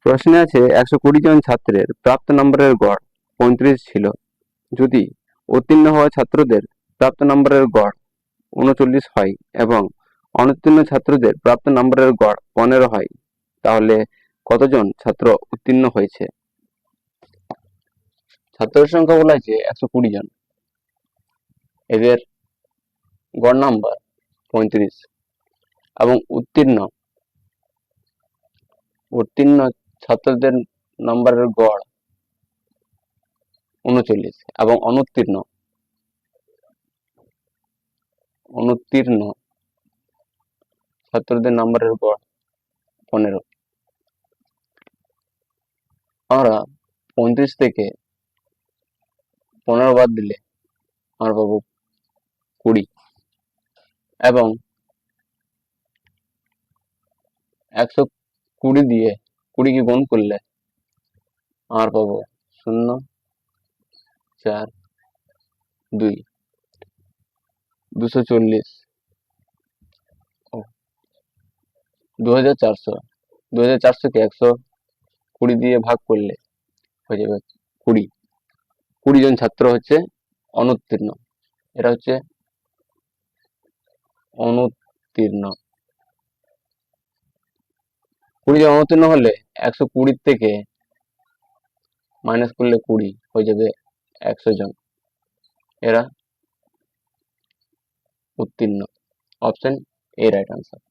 প্রশ্নে আছে 120 জন ছাত্রের প্রাপ্ত নম্বরের গড় 35 ছিল। যদি উত্তীর্ণ হওয়া ছাত্রদের প্রাপ্ত নম্বরের গড় 39 হয় এবং অনুত্তীর্ণ ছাত্রদের প্রাপ্ত নম্বরের গড় 15 হয়, তাহলে কতজন ছাত্র উত্তীর্ণ হয়েছে? ছাত্রের সংখ্যা বলা হয়েছে 120 জন, এদের গড় নাম্বার 35 এবং উত্তীর্ণ ছাত্রদের নাম্বারের গড় 39 এবং অনুত্তীর্ণ ছাত্রদের নাম্বারের গড় 15। আমরা 35 থেকে 15 বাদ দিলে আমরা পাবো 20 এবং 120 দিয়ে 20 কে গুণ করলে আমরা পাবো 0, 4, 2, 240, 2400। 2400 কে 120 দিয়ে ভাগ করলে হয়ে যাবে 20 জন ছাত্র হচ্ছে অনুত্তীর্ণ। এরা হচ্ছে অনুত্তীর্ণ। 20 জন অনুত্তীর্ণ হলে 120 থেকে মাইনাস করলে 20 হয়ে যাবে 100 জন। এরা উত্তীর্ণ। Option A right answer.